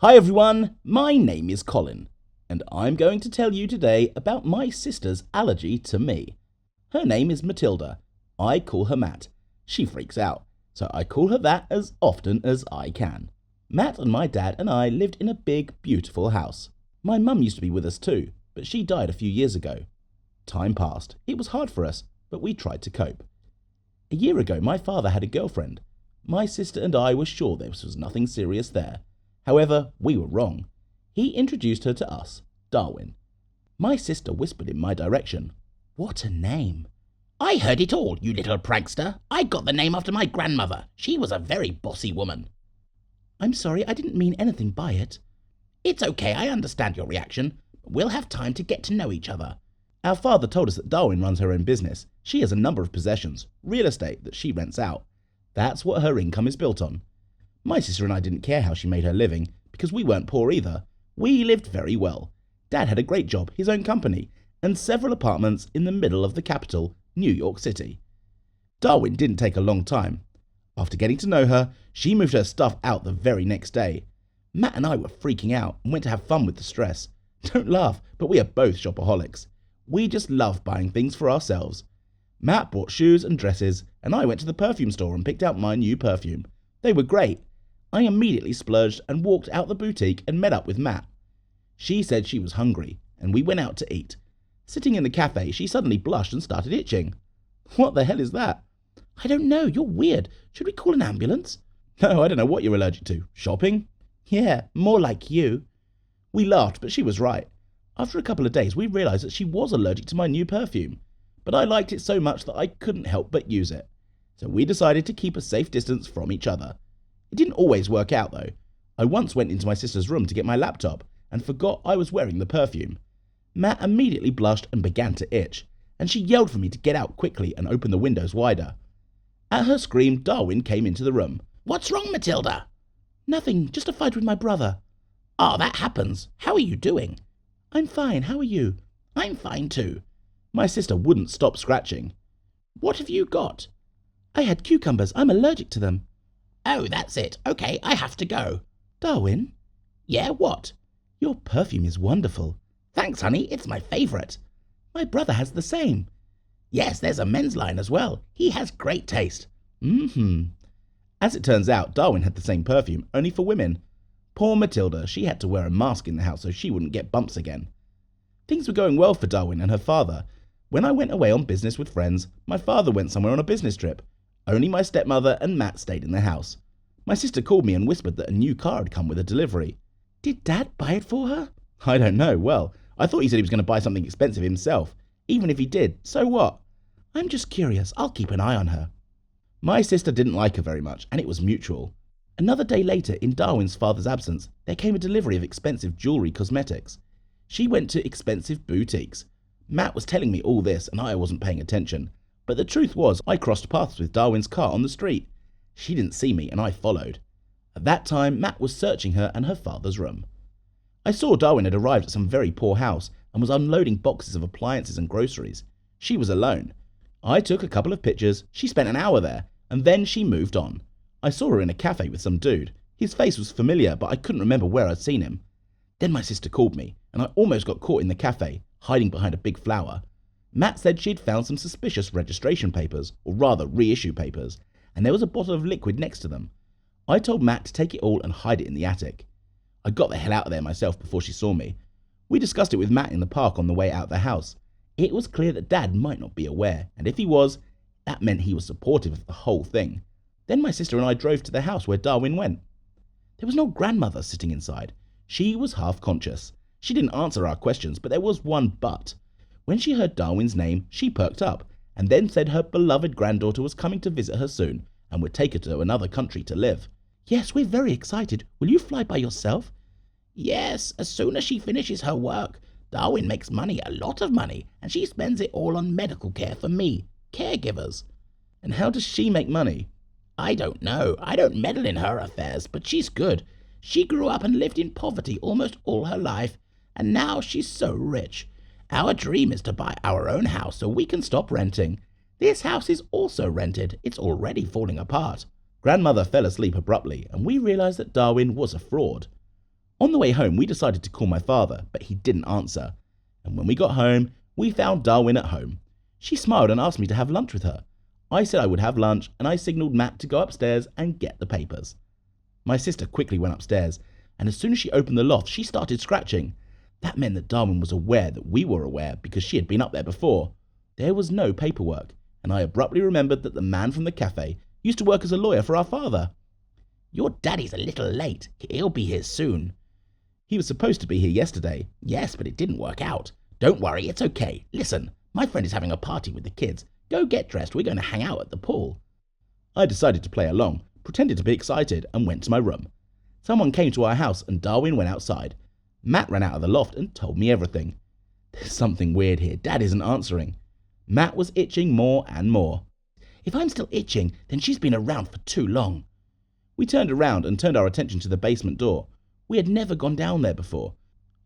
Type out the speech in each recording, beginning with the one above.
Hi everyone, my name is Collin, and I'm going to tell you today about my sister's allergy to me. Her name is Matilda. I call her Matt. She freaks out, so I call her that as often as I can. Matt and my dad and I lived in a big, beautiful house. My mum used to be with us too, but she died a few years ago. Time passed. It was hard for us, but we tried to cope. A year ago, my father had a girlfriend. My sister and I were sure there was nothing serious there. However, we were wrong. He introduced her to us, Darwin. My sister whispered in my direction. "What a name!" "I heard it all, you little prankster. I got the name after my grandmother. She was a very bossy woman." "I'm sorry, I didn't mean anything by it." "It's okay, I understand your reaction. But we'll have time to get to know each other." Our father told us that Darwin runs her own business. She has a number of possessions, real estate that she rents out. That's what her income is built on. My sister and I didn't care how she made her living, because we weren't poor either. We lived very well. Dad had a great job, his own company, and several apartments in the middle of the capital, New York City. Darwin didn't take a long time. After getting to know her, she moved her stuff out the very next day. Matt and I were freaking out and went to have fun with the stress. Don't laugh, but we are both shopaholics. We just love buying things for ourselves. Matt bought shoes and dresses, and I went to the perfume store and picked out my new perfume. They were great. I immediately splurged and walked out the boutique and met up with Matt. She said she was hungry, and we went out to eat. Sitting in the cafe, she suddenly blushed and started itching. "What the hell is that?" "I don't know, you're weird. Should we call an ambulance?" "No, I don't know what you're allergic to. Shopping?" "Yeah, more like you." We laughed, but she was right. After a couple of days, we realized that she was allergic to my new perfume, but I liked it so much that I couldn't help but use it. So we decided to keep a safe distance from each other. It didn't always work out, though. I once went into my sister's room to get my laptop and forgot I was wearing the perfume. Matt immediately blushed and began to itch, and she yelled for me to get out quickly and open the windows wider. At her scream, Darwin came into the room. "What's wrong, Matilda?" "Nothing, just a fight with my brother." "Oh, that happens. How are you doing?" "I'm fine, how are you?" "I'm fine too." My sister wouldn't stop scratching. "What have you got?" "I had cucumbers, I'm allergic to them." "Oh, that's it. Okay, I have to go." "Darwin?" "Yeah, what?" "Your perfume is wonderful." "Thanks, honey, it's my favourite." "My brother has the same." "Yes, there's a men's line as well. He has great taste." As it turns out, Darwin had the same perfume, only for women. Poor Matilda, she had to wear a mask in the house so she wouldn't get bumps again. Things were going well for Darwin and her father. When I went away on business with friends, my father went somewhere on a business trip. Only my stepmother and Matt stayed in the house. My sister called me and whispered that a new car had come with a delivery. Did Dad buy it for her? I don't know. Well, I thought he said he was going to buy something expensive himself. Even if he did, so what? I'm just curious. I'll keep an eye on her. My sister didn't like her very much, and it was mutual. Another day later, in Darwin's father's absence, there came a delivery of expensive jewellery cosmetics. She went to expensive boutiques. Matt was telling me all this, and I wasn't paying attention. But the truth was, I crossed paths with Darwin's car on the street. She didn't see me, and I followed. At that time, Matt was searching her and her father's room. I saw Darwin had arrived at some very poor house and was unloading boxes of appliances and groceries. She was alone. I took a couple of pictures, she spent an hour there, and then she moved on. I saw her in a cafe with some dude. His face was familiar, but I couldn't remember where I'd seen him. Then my sister called me, and I almost got caught in the cafe, hiding behind a big flower. Matt said she'd found some suspicious registration papers, or rather reissue papers, and there was a bottle of liquid next to them. I told Matt to take it all and hide it in the attic. I got the hell out of there myself before she saw me. We discussed it with Matt in the park on the way out of the house. It was clear that Dad might not be aware, and if he was, that meant he was supportive of the whole thing. Then my sister and I drove to the house where Darwin went. There was no grandmother sitting inside. She was half conscious. She didn't answer our questions, but there was one but. When she heard Darwin's name, she perked up, and then said her beloved granddaughter was coming to visit her soon, and would take her to another country to live. "Yes, we're very excited. Will you fly by yourself?" "Yes, as soon as she finishes her work. Darwin makes money, a lot of money, and she spends it all on medical care for me, caregivers." "And how does she make money?" "I don't know. I don't meddle in her affairs, but she's good. She grew up and lived in poverty almost all her life, and now she's so rich. Our dream is to buy our own house so we can stop renting. This house is also rented. It's already falling apart." Grandmother fell asleep abruptly, and we realized that Darwin was a fraud. On the way home, we decided to call my father, but he didn't answer. And when we got home, we found Darwin at home. She smiled and asked me to have lunch with her. I said I would have lunch, and I signalled Matt to go upstairs and get the papers. My sister quickly went upstairs, and as soon as she opened the loft, she started scratching. That meant that Darwin was aware that we were aware because she had been up there before. There was no paperwork, and I abruptly remembered that the man from the cafe used to work as a lawyer for our father. Your daddy's a little late. He'll be here soon. He was supposed to be here yesterday. Yes, but it didn't work out. Don't worry, it's okay. Listen, my friend is having a party with the kids. Go get dressed, we're going to hang out at the pool. I decided to play along, pretended to be excited, and went to my room. Someone came to our house and Darwin went outside. Matt ran out of the loft and told me everything. There's something weird here. Dad isn't answering. Matt was itching more and more. If I'm still itching, then she's been around for too long. We turned around and turned our attention to the basement door. We had never gone down there before.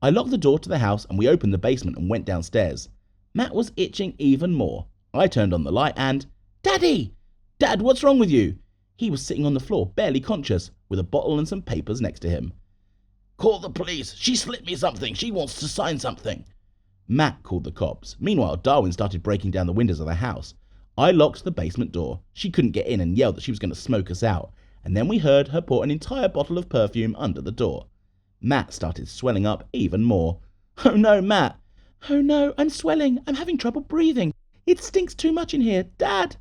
I locked the door to the house and we opened the basement and went downstairs. Matt was itching even more. I turned on the light and... Daddy! Dad, what's wrong with you? He was sitting on the floor, barely conscious, with a bottle and some papers next to him. Call the police. She slipped me something. She wants to sign something. Matt called the cops. Meanwhile, Darwin started breaking down the windows of the house. I locked the basement door. She couldn't get in and yelled that she was going to smoke us out. And then we heard her pour an entire bottle of perfume under the door. Matt started swelling up even more. Oh no, Matt. Oh no, I'm swelling. I'm having trouble breathing. It stinks too much in here. Dad!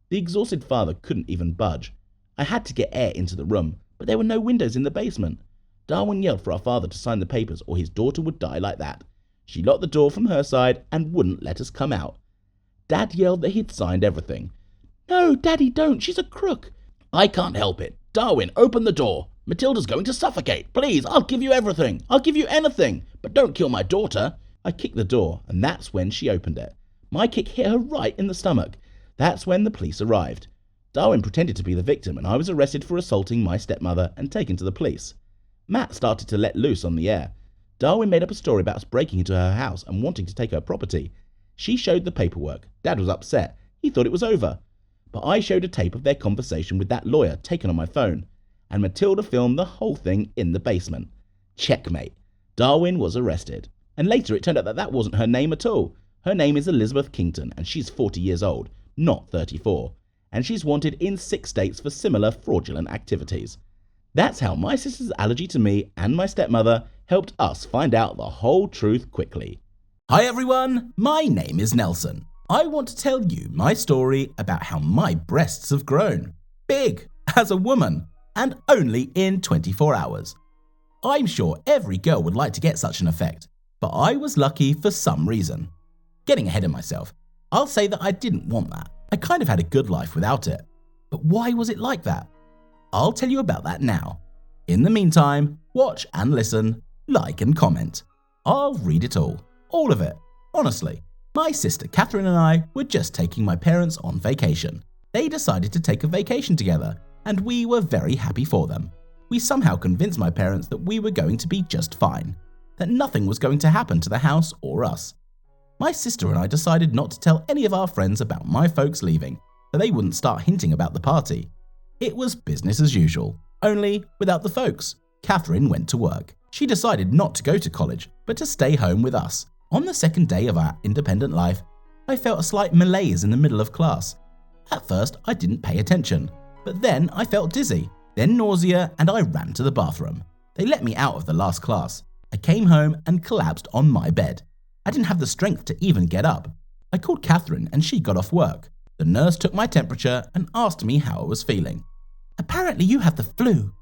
The exhausted father couldn't even budge. I had to get air into the room, but there were no windows in the basement. Darwin yelled for our father to sign the papers or his daughter would die like that. She locked the door from her side and wouldn't let us come out. Dad yelled that he'd signed everything. No, Daddy, don't. She's a crook. I can't help it. Darwin, open the door. Matilda's going to suffocate. Please, I'll give you everything. I'll give you anything. But don't kill my daughter. I kicked the door, and that's when she opened it. My kick hit her right in the stomach. That's when the police arrived. Darwin pretended to be the victim, and I was arrested for assaulting my stepmother and taken to the police. Matt started to let loose on the air. Darwin made up a story about us breaking into her house and wanting to take her property. She showed the paperwork. Dad was upset. He thought it was over. But I showed a tape of their conversation with that lawyer taken on my phone. And Matilda filmed the whole thing in the basement. Checkmate. Darwin was arrested. And later it turned out that that wasn't her name at all. Her name is Elizabeth Kington, and she's 40 years old, not 34. And she's wanted in 6 states for similar fraudulent activities. That's how my sister's allergy to me and my stepmother helped us find out the whole truth quickly. Hi everyone, my name is Nelson. I want to tell you my story about how my breasts have grown. Big, as a woman, and only in 24 hours. I'm sure every girl would like to get such an effect, but I was lucky for some reason. Getting ahead of myself, I'll say that I didn't want that. I kind of had a good life without it. But why was it like that? I'll tell you about that now. In the meantime, watch and listen, like and comment. I'll read it all of it, honestly. My sister Catherine and I were just taking my parents on vacation. They decided to take a vacation together, and we were very happy for them. We somehow convinced my parents that we were going to be just fine, that nothing was going to happen to the house or us. My sister and I decided not to tell any of our friends about my folks leaving, so they wouldn't start hinting about the party. It was business as usual, only without the folks. Catherine went to work. She decided not to go to college, but to stay home with us. On the second day of our independent life, I felt a slight malaise in the middle of class. At first, I didn't pay attention, but then I felt dizzy, then nausea, and I ran to the bathroom. They let me out of the last class. I came home and collapsed on my bed. I didn't have the strength to even get up. I called Catherine and she got off work. The nurse took my temperature and asked me how I was feeling. Apparently you have the flu.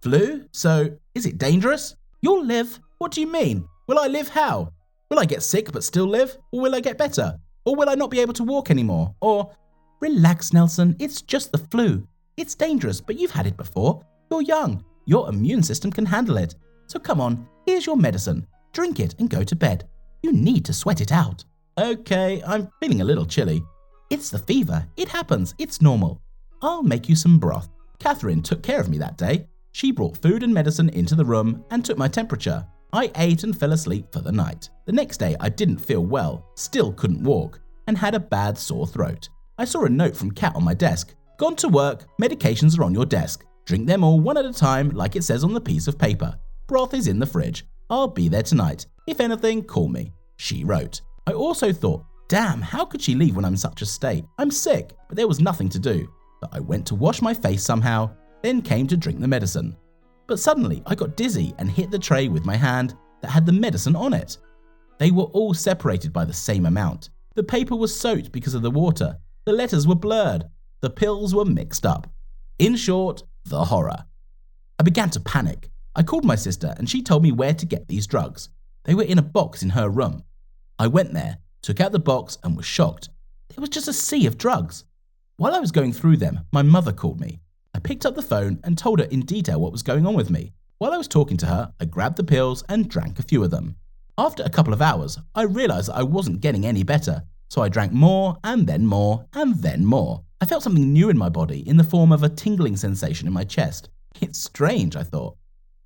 Flu? So, is it dangerous? You'll live. What do you mean? Will I live how? Will I get sick but still live? Or will I get better? Or will I not be able to walk anymore? Or, relax Nelson, it's just the flu. It's dangerous, but you've had it before. You're young. Your immune system can handle it. So come on, here's your medicine. Drink it and go to bed. You need to sweat it out. Okay, I'm feeling a little chilly. It's the fever. It happens. It's normal. I'll make you some broth. Catherine took care of me that day. She brought food and medicine into the room and took my temperature. I ate and fell asleep for the night. The next day I didn't feel well, still couldn't walk, and had a bad sore throat. I saw a note from Kat on my desk. Gone to work, medications are on your desk. Drink them all one at a time like it says on the piece of paper. Broth is in the fridge. I'll be there tonight. If anything, call me. She wrote. I also thought, damn, how could she leave when I'm in such a state? I'm sick, but there was nothing to do. So I went to wash my face somehow, then came to drink the medicine. But suddenly I got dizzy and hit the tray with my hand that had the medicine on it. They were all separated by the same amount. The paper was soaked because of the water. The letters were blurred. The pills were mixed up. In short, the horror. I began to panic. I called my sister and she told me where to get these drugs. They were in a box in her room. I went there, took out the box and was shocked. There was just a sea of drugs. While I was going through them, my mother called me. I picked up the phone and told her in detail what was going on with me. While I was talking to her, I grabbed the pills and drank a few of them. After a couple of hours, I realized that I wasn't getting any better, so I drank more and then more and then more. I felt something new in my body in the form of a tingling sensation in my chest. It's strange, I thought.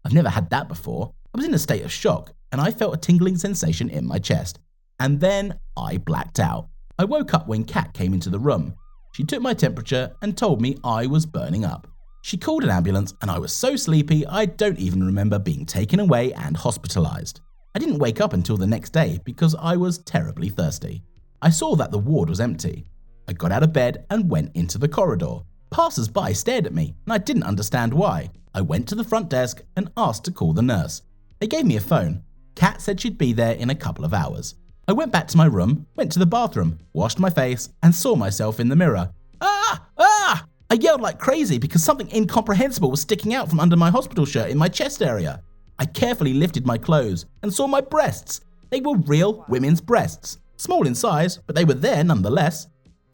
I've never had that before. I was in a state of shock and I felt a tingling sensation in my chest. And then I blacked out. I woke up when Kat came into the room. She took my temperature and told me I was burning up. She called an ambulance and I was so sleepy I don't even remember being taken away and hospitalized. I didn't wake up until the next day because I was terribly thirsty. I saw that the ward was empty. I got out of bed and went into the corridor. Passers-by stared at me and I didn't understand why. I went to the front desk and asked to call the nurse. They gave me a phone. Kat said she'd be there in a couple of hours. I went back to my room, went to the bathroom, washed my face and saw myself in the mirror. Ah! Ah! I yelled like crazy because something incomprehensible was sticking out from under my hospital shirt in my chest area. I carefully lifted my clothes and saw my breasts. They were real women's breasts. Small in size, but they were there nonetheless.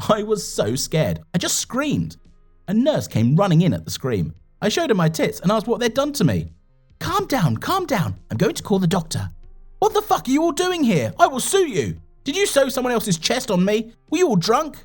I was so scared. I just screamed. A nurse came running in at the scream. I showed her my tits and asked what they'd done to me. Calm down, calm down. I'm going to call the doctor. What the fuck are you all doing here? I will sue you. Did you sew someone else's chest on me? Were you all drunk?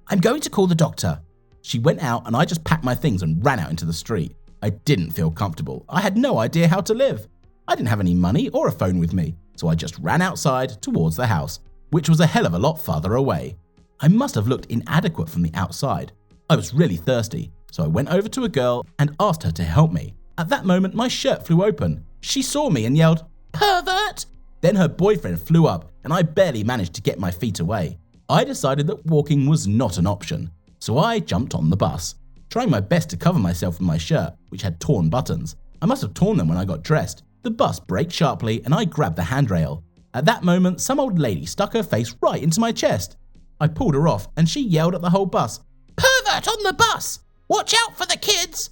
I'm going to call the doctor. She went out and I just packed my things and ran out into the street. I didn't feel comfortable. I had no idea how to live. I didn't have any money or a phone with me, so I just ran outside towards the house, which was a hell of a lot farther away. I must have looked inadequate from the outside. I was really thirsty, so I went over to a girl and asked her to help me. At that moment, my shirt flew open. She saw me and yelled, "Pervert!" Then her boyfriend flew up and I barely managed to get my feet away. I decided that walking was not an option, so I jumped on the bus, trying my best to cover myself with my shirt, which had torn buttons. I must have torn them when I got dressed. The bus braked sharply and I grabbed the handrail. At that moment, some old lady stuck her face right into my chest. I pulled her off and she yelled at the whole bus, "Pervert on the bus! Watch out for the kids!"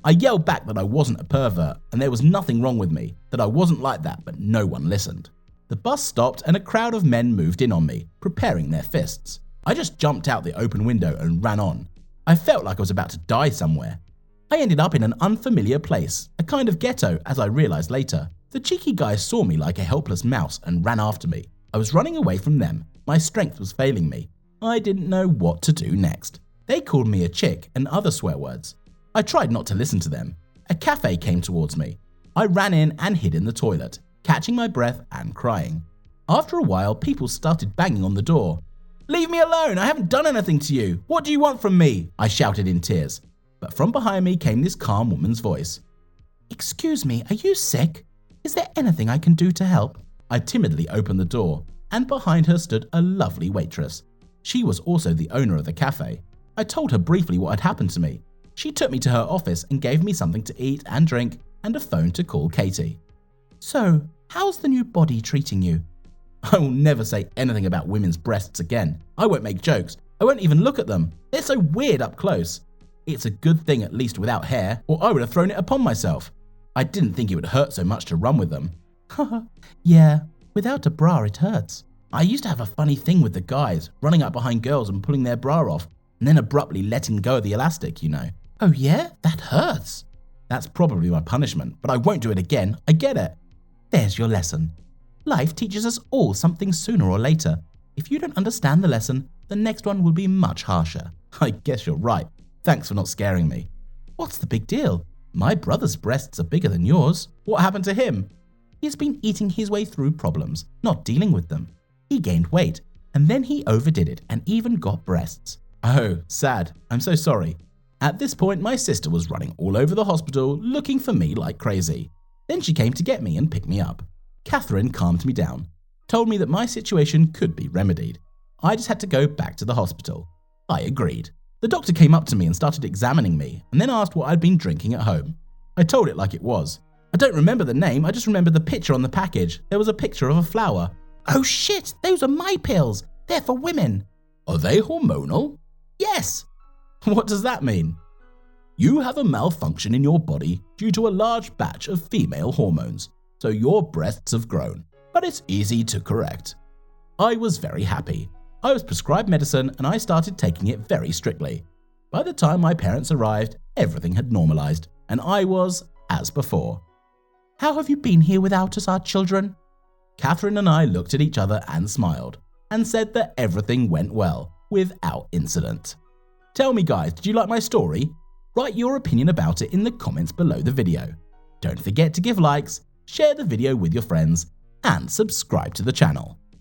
I yelled back that I wasn't a pervert and there was nothing wrong with me, that I wasn't like that, but no one listened. The bus stopped and a crowd of men moved in on me, preparing their fists. I just jumped out the open window and ran on. I felt like I was about to die somewhere. I ended up in an unfamiliar place, a kind of ghetto, as I realized later. The cheeky guys saw me like a helpless mouse and ran after me. I was running away from them. My strength was failing me. I didn't know what to do next. They called me a chick and other swear words. I tried not to listen to them. A cafe came towards me. I ran in and hid in the toilet, catching my breath and crying. After a while, people started banging on the door. "Leave me alone, I haven't done anything to you. What do you want from me?" I shouted in tears. But from behind me came this calm woman's voice. "Excuse me, are you sick? Is there anything I can do to help?" I timidly opened the door, and behind her stood a lovely waitress. She was also the owner of the cafe. I told her briefly what had happened to me. She took me to her office and gave me something to eat and drink and a phone to call Katie. "So, how's the new body treating you?" I will never say anything about women's breasts again. I won't make jokes. I won't even look at them. They're so weird up close. It's a good thing at least without hair, or I would have thrown it upon myself. I didn't think it would hurt so much to run with them. Yeah, without a bra it hurts. I used to have a funny thing with the guys, running up behind girls and pulling their bra off, and then abruptly letting go of the elastic, you know. Oh yeah? That hurts. That's probably my punishment, but I won't do it again. I get it. There's your lesson. Life teaches us all something sooner or later. If you don't understand the lesson, the next one will be much harsher. I guess you're right. Thanks for not scaring me. What's the big deal? My brother's breasts are bigger than yours. What happened to him? He's been eating his way through problems, not dealing with them. He gained weight, and then he overdid it and even got breasts. Oh, sad. I'm so sorry. At this point, my sister was running all over the hospital looking for me like crazy. Then she came to get me and pick me up. Catherine calmed me down, told me that my situation could be remedied. I just had to go back to the hospital. I agreed. The doctor came up to me and started examining me and then asked what I'd been drinking at home. I told it like it was. I don't remember the name, I just remember the picture on the package. There was a picture of a flower. Oh shit, those are my pills. They're for women. Are they hormonal? Yes. What does that mean? You have a malfunction in your body due to a large batch of female hormones, so your breasts have grown, but it's easy to correct. I was very happy. I was prescribed medicine and I started taking it very strictly. By the time my parents arrived, everything had normalized and I was as before. How have you been here without us, our children? Catherine and I looked at each other and smiled and said that everything went well without incident. Tell me guys, did you like my story? Write your opinion about it in the comments below the video. Don't forget to give likes, share the video with your friends, and subscribe to the channel.